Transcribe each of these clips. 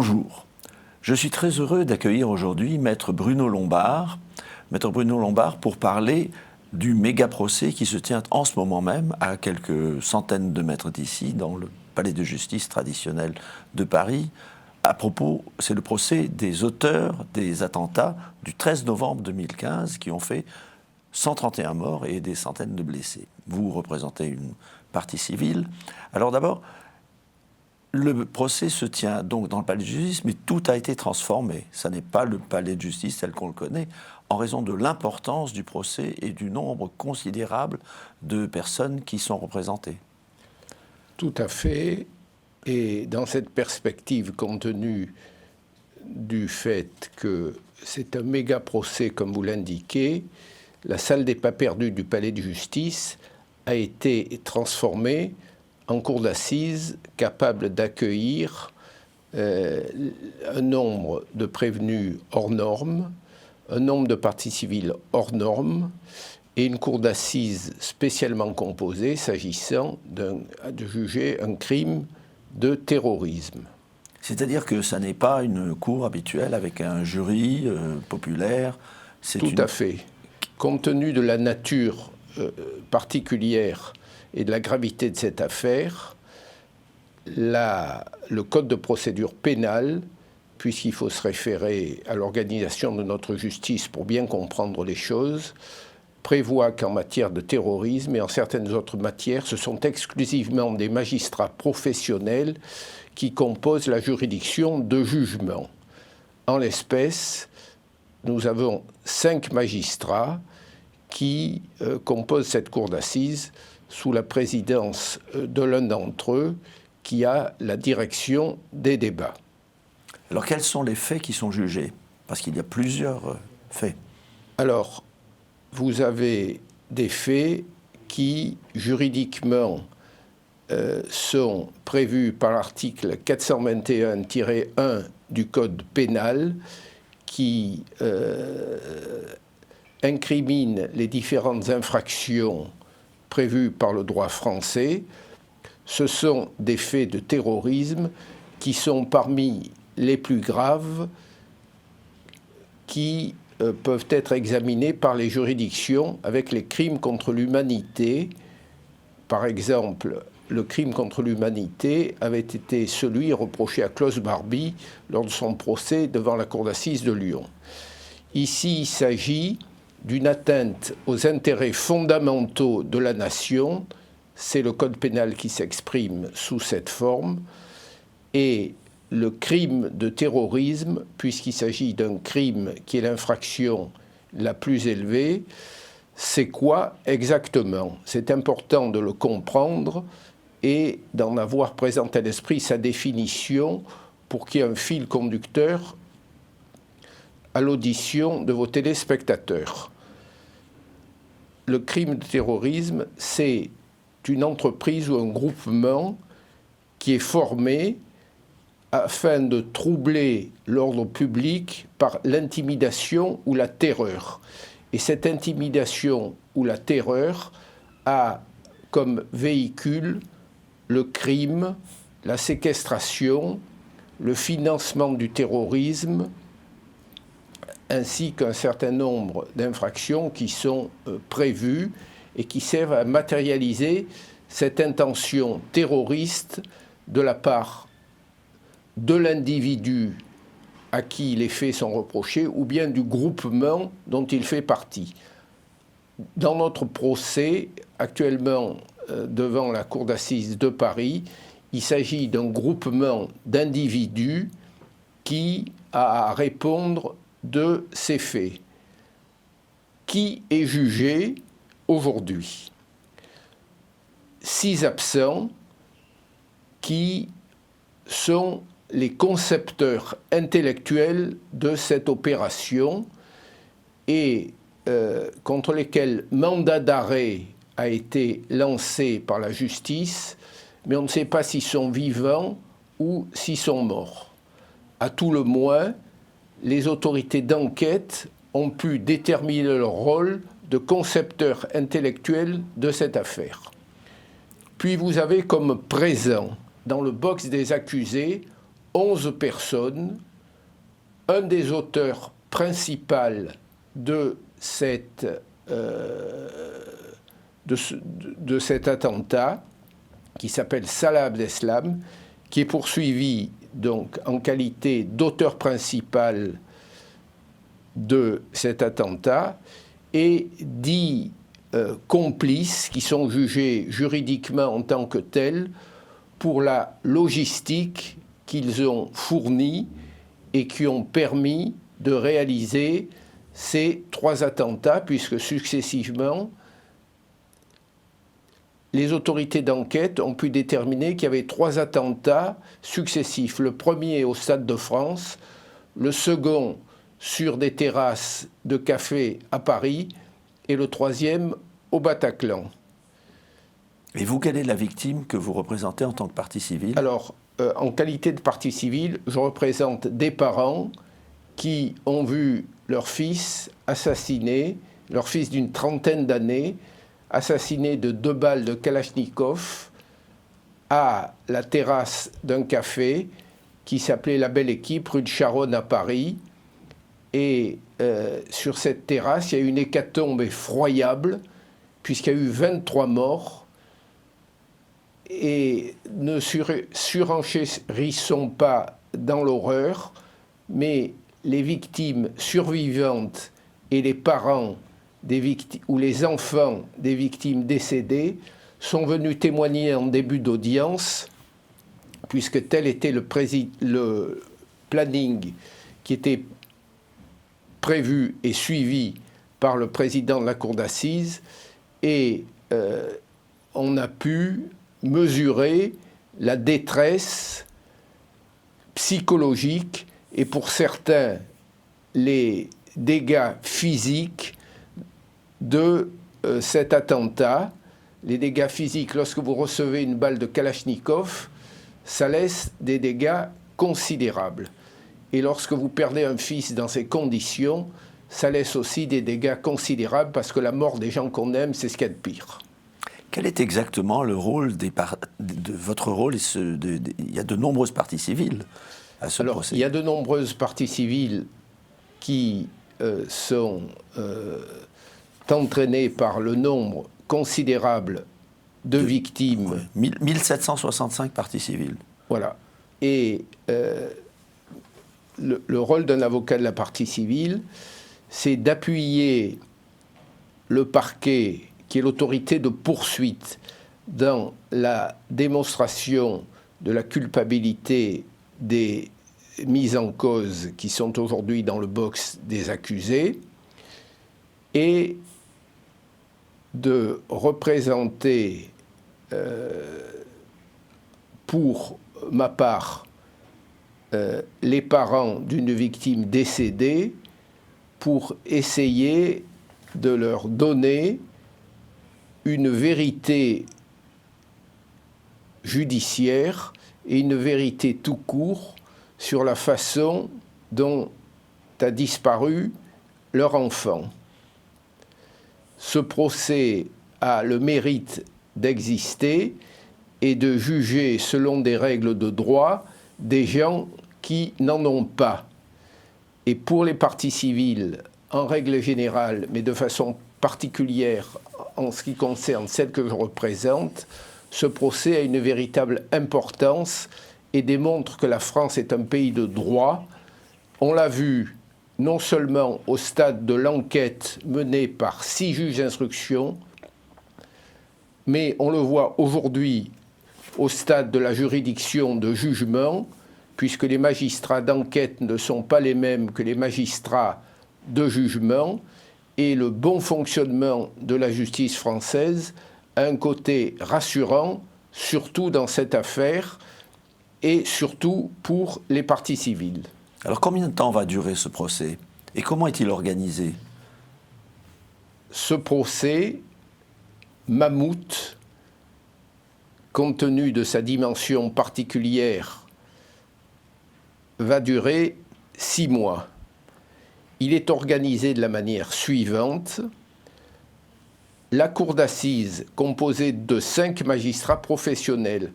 Bonjour, je suis très heureux d'accueillir aujourd'hui Maître Bruno Lombard. Maître Bruno Lombard pour parler du méga procès qui se tient en ce moment même à quelques centaines de mètres d'ici, dans le palais de justice traditionnel de Paris. À propos, c'est le procès des auteurs des attentats du 13 novembre 2015 qui ont fait 131 morts et des centaines de blessés. Vous représentez une partie civile. Alors d'abord, le procès se tient donc dans le palais de justice, mais tout a été transformé. Ça n'est pas le palais de justice tel qu'on le connaît, en raison de l'importance du procès et du nombre considérable de personnes qui sont représentées. Tout à fait. Et dans cette perspective, compte tenu du fait que c'est un méga procès, comme vous l'indiquez, la salle des pas perdus du palais de justice a été transformée en cour d'assises capable d'accueillir un nombre de prévenus hors normes, un nombre de parties civiles hors normes et une cour d'assises spécialement composée s'agissant de juger un crime de terrorisme. C'est-à-dire que ça n'est pas une cour habituelle avec un jury populaire. Tout à fait. Compte tenu de la nature particulière et de la gravité de cette affaire, le Code de procédure pénale, puisqu'il faut se référer à l'organisation de notre justice pour bien comprendre les choses, prévoit qu'en matière de terrorisme et en certaines autres matières, ce sont exclusivement des magistrats professionnels qui composent la juridiction de jugement. En l'espèce, nous avons 5 magistrats qui composent cette cour d'assises sous la présidence de l'un d'entre eux qui a la direction des débats. Alors quels sont les faits qui sont jugés? Parce qu'il y a plusieurs faits. Alors, vous avez des faits qui, juridiquement, sont prévus par l'article 421-1 du Code pénal qui incrimine les différentes infractions prévues par le droit français. Ce sont des faits de terrorisme qui sont parmi les plus graves qui peuvent être examinés par les juridictions avec les crimes contre l'humanité. Par exemple, le crime contre l'humanité avait été celui reproché à Klaus Barbie lors de son procès devant la cour d'assises de Lyon. Ici, il s'agit d'une atteinte aux intérêts fondamentaux de la nation. C'est le code pénal qui s'exprime sous cette forme. Et le crime de terrorisme, puisqu'il s'agit d'un crime qui est l'infraction la plus élevée, c'est quoi exactement? C'est important de le comprendre et d'en avoir présent à l'esprit sa définition pour qu'il y ait un fil conducteur à l'audition de vos téléspectateurs. Le crime de terrorisme, c'est une entreprise ou un groupement qui est formé afin de troubler l'ordre public par l'intimidation ou la terreur. Et cette intimidation ou la terreur a comme véhicule le crime, la séquestration, le financement du terrorisme, ainsi qu'un certain nombre d'infractions qui sont prévues et qui servent à matérialiser cette intention terroriste de la part de l'individu à qui les faits sont reprochés ou bien du groupement dont il fait partie. Dans notre procès, actuellement devant la cour d'assises de Paris, il s'agit d'un groupement d'individus qui a à répondre de ces faits. Qui est jugé aujourd'hui? 6 absents qui sont les concepteurs intellectuels de cette opération et contre lesquels mandat d'arrêt a été lancé par la justice, mais on ne sait pas s'ils sont vivants ou s'ils sont morts. À tout le moins, les autorités d'enquête ont pu déterminer leur rôle de concepteurs intellectuels de cette affaire. Puis vous avez comme présent dans le box des accusés 11 personnes. Un des auteurs principaux de cet attentat, qui s'appelle Salah Abdeslam, qui est poursuivi donc en qualité d'auteur principal de cet attentat, et 10 complices qui sont jugés juridiquement en tant que tels pour la logistique qu'ils ont fournie et qui ont permis de réaliser ces 3 attentats, puisque successivement, les autorités d'enquête ont pu déterminer qu'il y avait 3 attentats successifs. Le premier au Stade de France, le second sur des terrasses de café à Paris et le troisième au Bataclan. Et vous, quelle est la victime que vous représentez en tant que partie civile ? Alors, en qualité de partie civile, je représente des parents qui ont vu leur fils assassiné, leur fils d'une trentaine d'années, assassiné de 2 balles de Kalachnikov à la terrasse d'un café qui s'appelait La Belle Équipe, rue de Charonne à Paris. Et sur cette terrasse, il y a eu une hécatombe effroyable, puisqu'il y a eu 23 morts. Et ne surenchérissons pas dans l'horreur, mais les victimes survivantes et les parents des victimes, ou les enfants des victimes décédées sont venus témoigner en début d'audience, puisque tel était le planning qui était prévu et suivi par le président de la cour d'assises, et on a pu mesurer la détresse psychologique et pour certains les dégâts physiques de cet attentat. Les dégâts physiques, lorsque vous recevez une balle de Kalachnikov, ça laisse des dégâts considérables. Et lorsque vous perdez un fils dans ces conditions, ça laisse aussi des dégâts considérables, parce que la mort des gens qu'on aime, c'est ce qu'il y a de pire. Quel est exactement le rôle de votre rôle il y a de nombreuses parties civiles à ce procès. Il y a de nombreuses parties civiles qui sont entraînées par le nombre considérable de victimes. 1765 parties civiles. Voilà. Et le rôle d'un avocat de la partie civile, c'est d'appuyer le parquet, qui est l'autorité de poursuite, dans la démonstration de la culpabilité des mises en cause qui sont aujourd'hui dans le box des accusés, et de représenter, pour ma part, les parents d'une victime décédée, pour essayer de leur donner une vérité judiciaire et une vérité tout court sur la façon dont a disparu leur enfant. Ce procès a le mérite d'exister et de juger selon des règles de droit des gens qui n'en ont pas. Et pour les parties civiles, en règle générale, mais de façon particulière en ce qui concerne celle que je représente, ce procès a une véritable importance et démontre que la France est un pays de droit. On l'a vu non seulement au stade de l'enquête menée par 6 juges d'instruction, mais on le voit aujourd'hui au stade de la juridiction de jugement, puisque les magistrats d'enquête ne sont pas les mêmes que les magistrats de jugement, et le bon fonctionnement de la justice française a un côté rassurant, surtout dans cette affaire, et surtout pour les parties civiles. Alors combien de temps va durer ce procès ? Et comment est-il organisé ? Ce procès, mammouth, compte tenu de sa dimension particulière, va durer 6 mois. Il est organisé de la manière suivante. La cour d'assises, composée de 5 magistrats professionnels,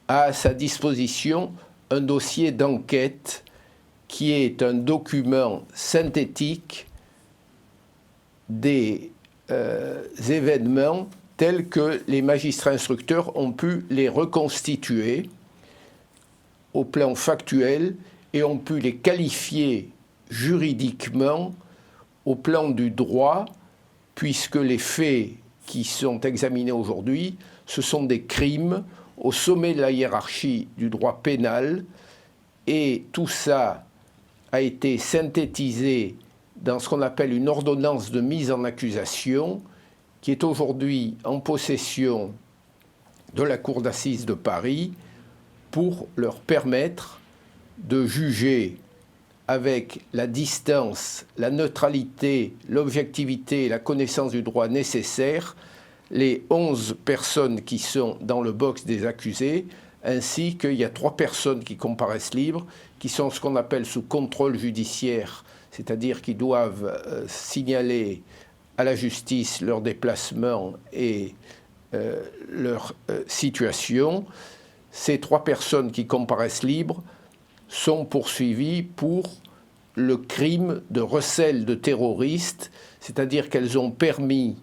a à sa disposition un dossier d'enquête qui est un document synthétique des événements tels que les magistrats instructeurs ont pu les reconstituer au plan factuel et ont pu les qualifier juridiquement au plan du droit, puisque les faits qui sont examinés aujourd'hui, ce sont des crimes au sommet de la hiérarchie du droit pénal, et tout ça a été synthétisé dans ce qu'on appelle une ordonnance de mise en accusation, qui est aujourd'hui en possession de la Cour d'assises de Paris, pour leur permettre de juger avec la distance, la neutralité, l'objectivité et la connaissance du droit nécessaires les 11 personnes qui sont dans le box des accusés, ainsi qu'il y a 3 personnes qui comparaissent libres, qui sont ce qu'on appelle sous contrôle judiciaire, c'est-à-dire qui doivent signaler à la justice leur déplacement et leur situation. Ces 3 personnes qui comparaissent libres sont poursuivies pour le crime de recel de terroristes, c'est-à-dire qu'elles ont permis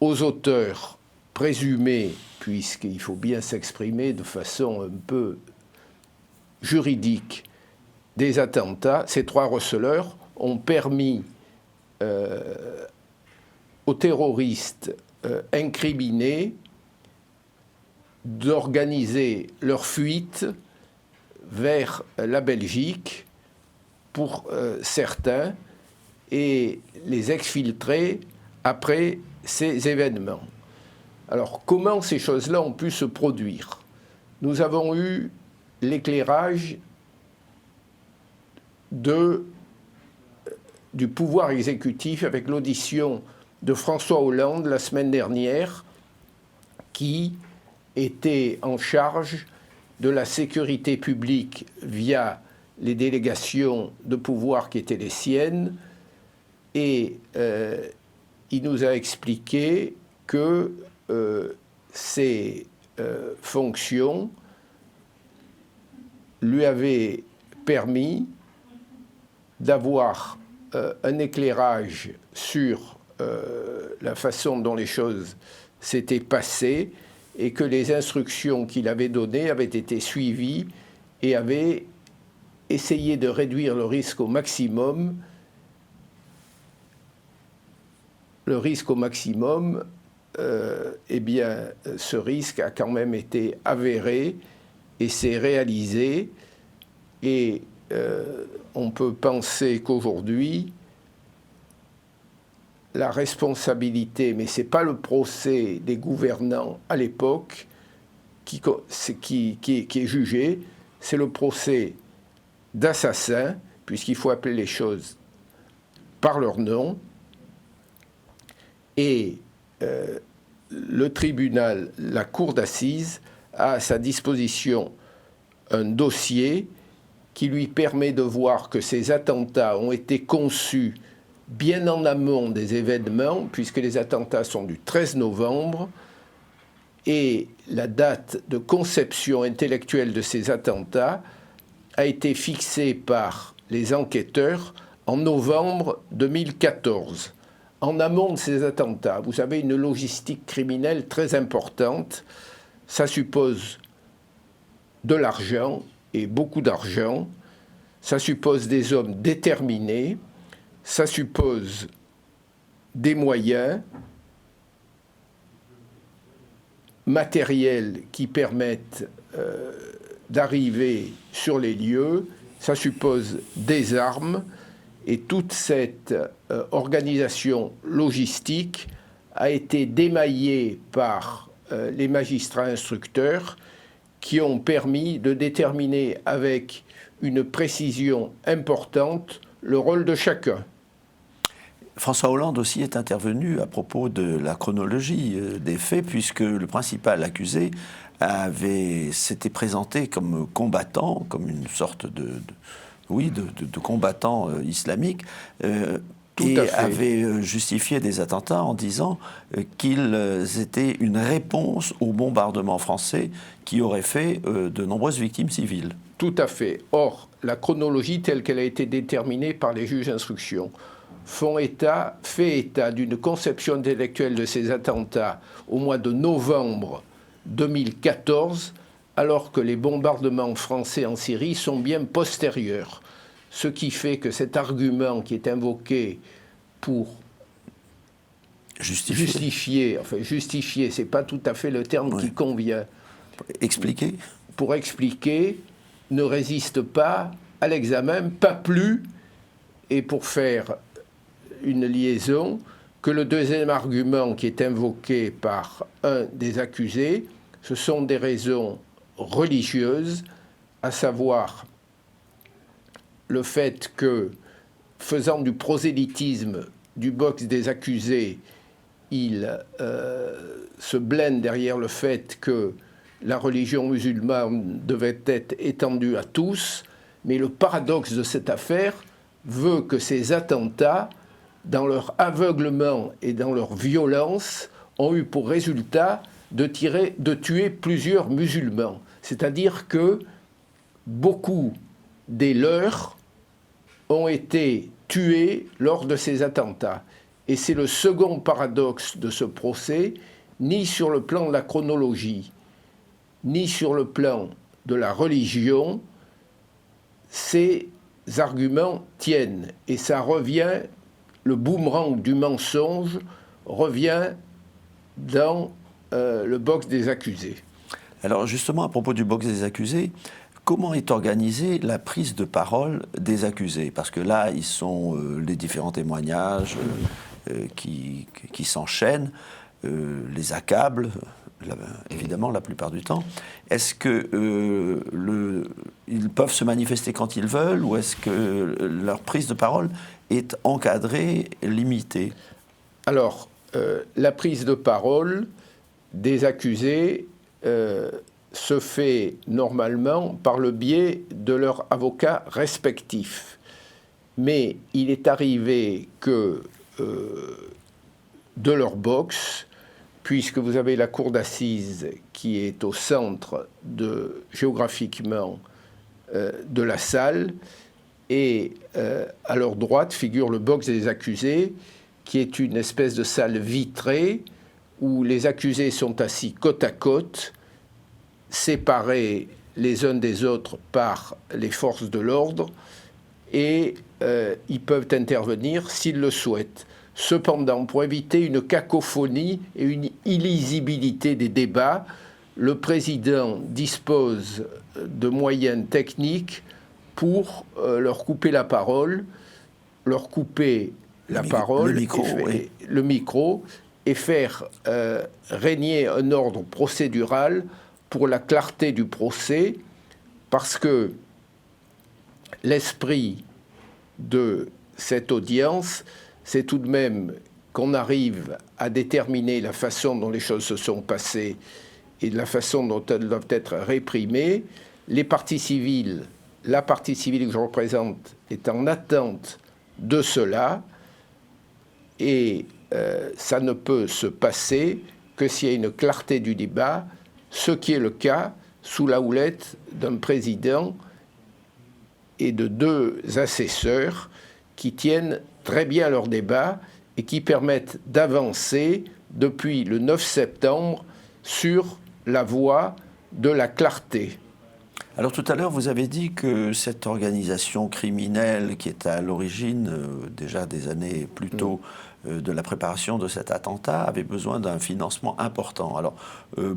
aux auteurs présumés, puisqu'il faut bien s'exprimer de façon un peu juridique, des attentats, ces 3 receleurs ont permis aux terroristes incriminés d'organiser leur fuite vers la Belgique pour certains et les exfiltrer après ces événements. Alors, comment ces choses-là ont pu se produire? Nous avons eu l'éclairage du pouvoir exécutif avec l'audition de François Hollande la semaine dernière, qui était en charge de la sécurité publique via les délégations de pouvoir qui étaient les siennes, et il nous a expliqué que ces fonctions lui avaient permis d'avoir un éclairage sur la façon dont les choses s'étaient passées, et que les instructions qu'il avait données avaient été suivies et avaient essayé de réduire le risque au maximum. Le risque au maximum, eh bien, ce risque a quand même été avéré et s'est réalisé. Et on peut penser qu'aujourd'hui, la responsabilité, mais ce n'est pas le procès des gouvernants à l'époque qui est jugé, c'est le procès d'assassins, puisqu'il faut appeler les choses par leur nom. Et le tribunal, la cour d'assises, a à sa disposition un dossier qui lui permet de voir que ces attentats ont été conçus bien en amont des événements, puisque les attentats sont du 13 novembre, et la date de conception intellectuelle de ces attentats a été fixée par les enquêteurs en novembre 2014. En amont de ces attentats, vous avez une logistique criminelle très importante. Ça suppose de l'argent, et beaucoup d'argent. Ça suppose des hommes déterminés. Ça suppose des moyens matériels qui permettent d'arriver sur les lieux. Ça suppose des armes. Et toute cette organisation logistique a été démaillée par les magistrats instructeurs qui ont permis de déterminer avec une précision importante le rôle de chacun. François Hollande aussi est intervenu à propos de la chronologie des faits, puisque le principal accusé s'était présenté comme combattant, comme une sorte de combattant islamique, et avait justifié des attentats en disant qu'ils étaient une réponse au bombardement français qui aurait fait de nombreuses victimes civiles. Tout à fait. Or, la chronologie telle qu'elle a été déterminée par les juges d'instruction fait état d'une conception intellectuelle de ces attentats au mois de novembre 2014, alors que les bombardements français en Syrie sont bien postérieurs. Ce qui fait que cet argument qui est invoqué pour justifier, c'est pas tout à fait le terme qui convient. Expliquer ? Pour expliquer, ne résiste pas à l'examen, pas plus, et pour faire une liaison, que le deuxième argument qui est invoqué par un des accusés, ce sont des raisons religieuses, à savoir le fait que, faisant du prosélytisme du box des accusés, il se blinde derrière le fait que la religion musulmane devait être étendue à tous, mais le paradoxe de cette affaire veut que ces attentats, dans leur aveuglement et dans leur violence, ont eu pour résultat de tuer plusieurs musulmans. C'est-à-dire que beaucoup des leurs ont été tués lors de ces attentats. Et c'est le second paradoxe de ce procès, ni sur le plan de la chronologie, ni sur le plan de la religion, ces arguments tiennent. Et ça revient, le boomerang du mensonge revient dans le box des accusés. Alors justement, à propos du box des accusés, comment est organisée la prise de parole des accusés? Parce que là, ils sont les différents témoignages qui s'enchaînent, les accablent, évidemment, la plupart du temps. Est-ce que ils peuvent se manifester quand ils veulent, ou est-ce que leur prise de parole est encadrée, limitée? Alors, la prise de parole des accusés se fait normalement par le biais de leurs avocats respectifs. Mais il est arrivé que de leur box, puisque vous avez la cour d'assises qui est au centre géographiquement de la salle, et à leur droite figure le box des accusés, qui est une espèce de salle vitrée où les accusés sont assis côte à côte, séparés les uns des autres par les forces de l'ordre, et ils peuvent intervenir s'ils le souhaitent. Cependant, pour éviter une cacophonie et une illisibilité des débats, le président dispose de moyens techniques pour leur couper la parole, le micro, et faire régner un ordre procédural pour la clarté du procès, parce que l'esprit de cette audience, c'est tout de même qu'on arrive à déterminer la façon dont les choses se sont passées et de la façon dont elles doivent être réprimées. La partie civile que je représente est en attente de cela, et ça ne peut se passer que s'il y a une clarté du débat, ce qui est le cas sous la houlette d'un président et de deux assesseurs qui tiennent très bien leur débat et qui permettent d'avancer depuis le 9 septembre sur la voie de la clarté. Alors tout à l'heure, vous avez dit que cette organisation criminelle qui est à l'origine, déjà des années plus tôt, de la préparation de cet attentat, avait besoin d'un financement important. Alors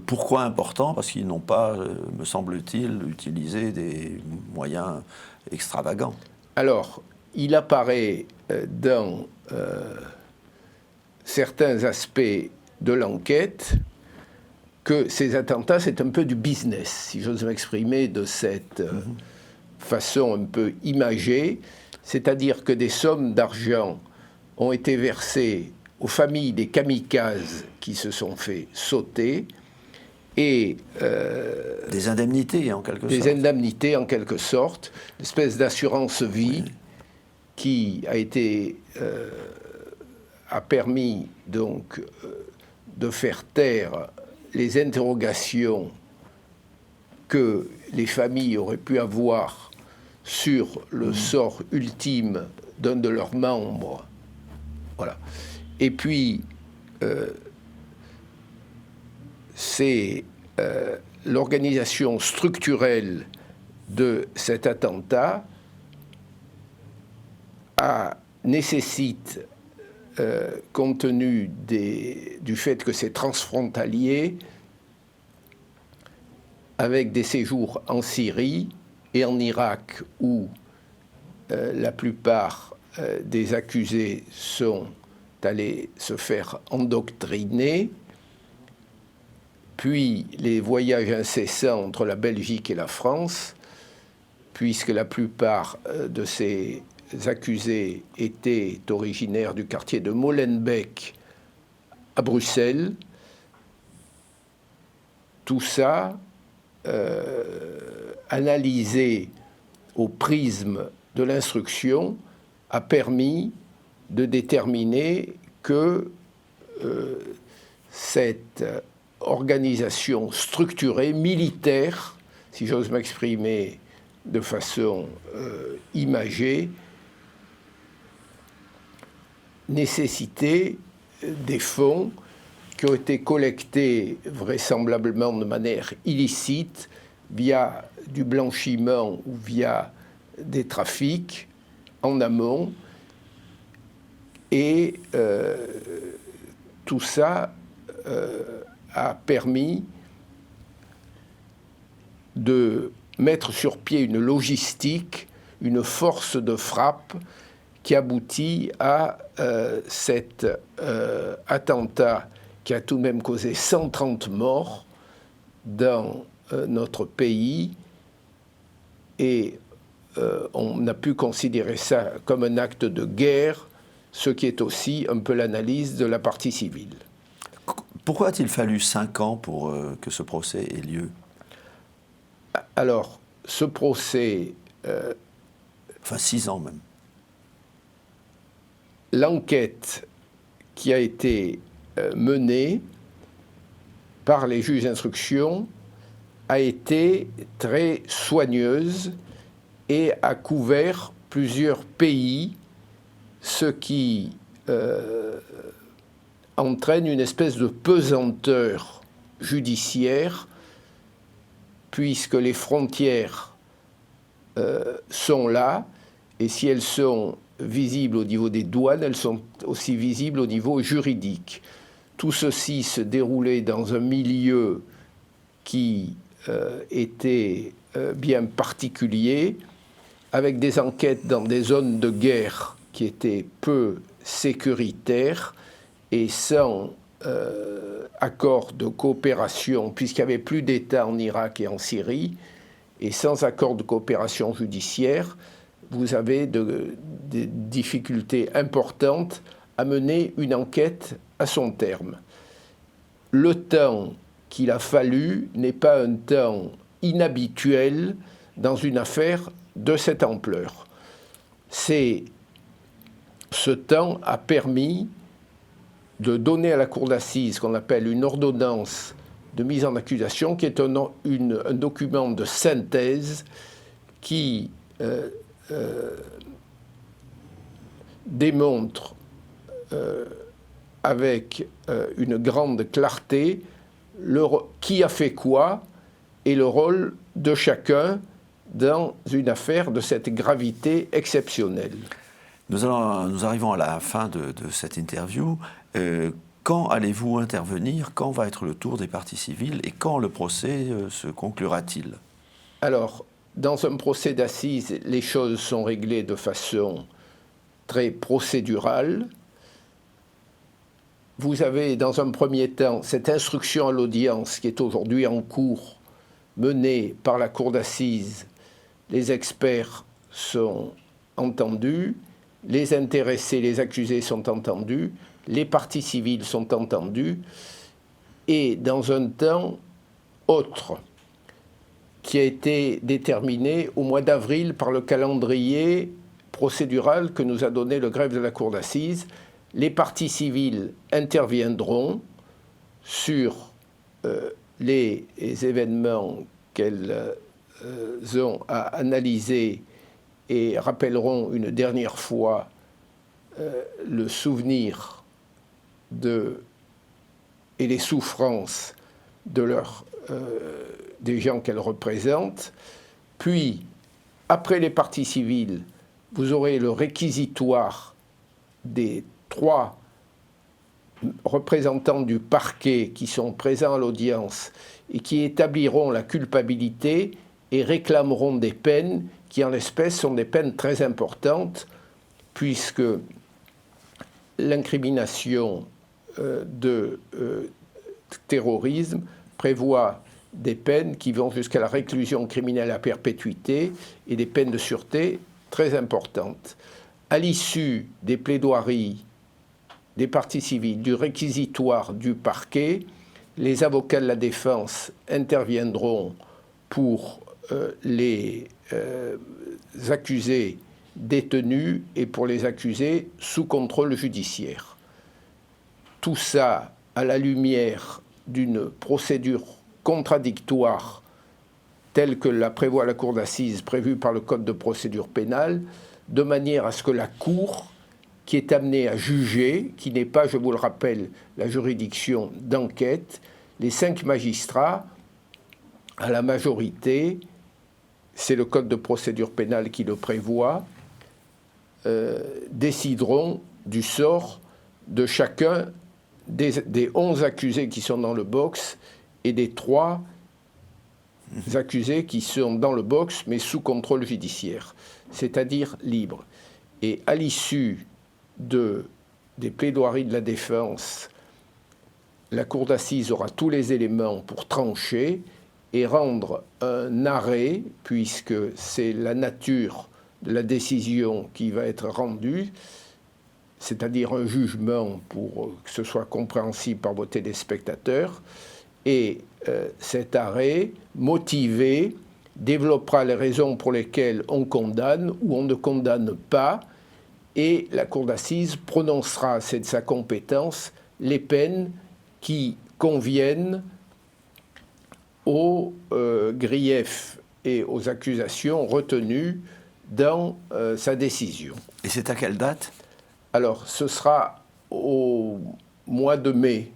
pourquoi important? Parce qu'ils n'ont pas, me semble-t-il, utilisé des moyens extravagants. Alors, il apparaît dans certains aspects de l'enquête que ces attentats, c'est un peu du business, si j'ose m'exprimer de cette façon un peu imagée, c'est-à-dire que des sommes d'argent ont été versées aux familles des kamikazes qui se sont fait sauter, et des indemnités en quelque sorte. Des indemnités en quelque sorte, une espèce d'assurance vie, qui a permis donc de faire taire les interrogations que les familles auraient pu avoir sur le sort ultime d'un de leurs membres. Voilà. Et puis, c'est l'organisation structurelle de cet attentat nécessite, compte tenu du fait que c'est transfrontalier, avec des séjours en Syrie et en Irak où la plupart des accusés sont allés se faire endoctriner, puis les voyages incessants entre la Belgique et la France, puisque la plupart de ces accusés étaient originaires du quartier de Molenbeek à Bruxelles. Tout ça, analysé au prisme de l'instruction, a permis de déterminer que cette organisation structurée, militaire, si j'ose m'exprimer de façon imagée, nécessitait des fonds qui ont été collectés vraisemblablement de manière illicite via du blanchiment ou via des trafics en amont. Et tout ça a permis de mettre sur pied une logistique, une force de frappe qui aboutit à cet attentat qui a tout de même causé 130 morts dans notre pays. Et on a pu considérer ça comme un acte de guerre, ce qui est aussi un peu l'analyse de la partie civile. Pourquoi a-t-il fallu 5 ans pour que ce procès ait lieu ? Alors, ce procès... Enfin, 6 ans même. L'enquête qui a été menée par les juges d'instruction a été très soigneuse et a couvert plusieurs pays, ce qui entraîne une espèce de pesanteur judiciaire, puisque les frontières sont là, et si elles sont visibles au niveau des douanes, elles sont aussi visibles au niveau juridique. Tout ceci se déroulait dans un milieu qui était bien particulier, avec des enquêtes dans des zones de guerre qui étaient peu sécuritaires et sans accord de coopération, puisqu'il n'y avait plus d'État en Irak et en Syrie, et sans accord de coopération judiciaire, vous avez des difficultés importantes à mener une enquête à son terme. Le temps qu'il a fallu n'est pas un temps inhabituel dans une affaire de cette ampleur. Ce temps a permis de donner à la cour d'assises ce qu'on appelle une ordonnance de mise en accusation, qui est un document de synthèse qui démontre avec une grande clarté qui a fait quoi et le rôle de chacun dans une affaire de cette gravité exceptionnelle. Nous arrivons à la fin de cette interview. Quand allez-vous intervenir ? Quand va être le tour des parties civiles et quand le procès se conclura-t-il ? Alors, dans un procès d'assises, les choses sont réglées de façon très procédurale. Vous avez, dans un premier temps, cette instruction à l'audience qui est aujourd'hui en cours, menée par la cour d'assises. Les experts sont entendus, les intéressés, les accusés sont entendus, les parties civiles sont entendues, et dans un temps autre, qui a été déterminé au mois d'avril par le calendrier procédural que nous a donné le greffe de la cour d'assises. Les parties civiles interviendront sur les événements qu'elles ont à analyser et rappelleront une dernière fois le souvenir et les souffrances des gens qu'elles représentent. Puis, après les parties civiles, vous aurez le réquisitoire des 3 représentants du parquet qui sont présents à l'audience et qui établiront la culpabilité et réclameront des peines qui, en l'espèce, sont des peines très importantes, puisque l'incrimination de terrorisme prévoit des peines qui vont jusqu'à la réclusion criminelle à perpétuité et des peines de sûreté très importantes. À l'issue des plaidoiries des parties civiles, du réquisitoire du parquet, les avocats de la défense interviendront pour les accusés détenus et pour les accusés sous contrôle judiciaire. Tout ça à la lumière d'une procédure contradictoire telle que la prévoit la cour d'assises prévue par le Code de procédure pénale, de manière à ce que la Cour, qui est amenée à juger, qui n'est pas, je vous le rappelle, la juridiction d'enquête, les 5 magistrats, à la majorité, c'est le Code de procédure pénale qui le prévoit, décideront du sort de chacun des 11 accusés qui sont dans le box et des 3 accusés qui sont dans le box mais sous contrôle judiciaire, c'est-à-dire libres. Et à l'issue des plaidoiries de la défense, la cour d'assises aura tous les éléments pour trancher et rendre un arrêt, puisque c'est la nature de la décision qui va être rendue, c'est-à-dire un jugement pour que ce soit compréhensible par vos téléspectateurs. Et cet arrêt, motivé, développera les raisons pour lesquelles on condamne ou on ne condamne pas, et la cour d'assises prononcera, c'est de sa compétence, les peines qui conviennent aux griefs et aux accusations retenues dans sa décision. Et c'est à quelle date ? Alors, ce sera au mois de mai.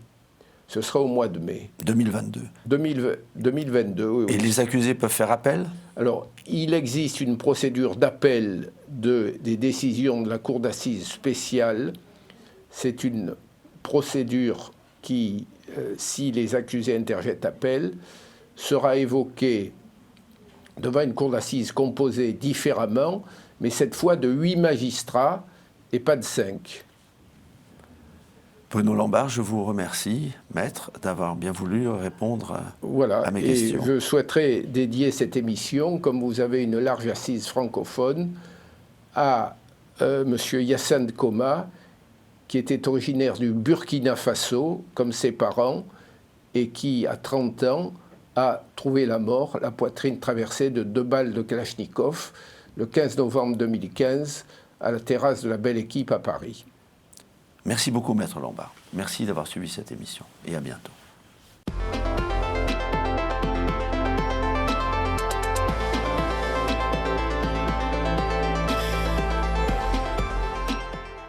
Ce sera au mois de mai. 2022. 2022, oui. Et les accusés peuvent faire appel ? Alors, il existe une procédure d'appel des décisions de la Cour d'assises spéciale. C'est une procédure qui, si les accusés interjettent appel, sera évoquée devant une Cour d'assises composée différemment, mais cette fois de 8 magistrats et pas de 5. Bruno Lambard, je vous remercie, maître, d'avoir bien voulu répondre à mes questions. Et je souhaiterais dédier cette émission, comme vous avez une large assise francophone, à M. Yassine Koma, qui était originaire du Burkina Faso, comme ses parents, et qui, à 30 ans, a trouvé la mort, la poitrine traversée de 2 balles de Kalachnikov, le 15 novembre 2015, à la terrasse de la Belle Équipe à Paris. Merci beaucoup, maître Lambard. Merci d'avoir suivi cette émission et à bientôt.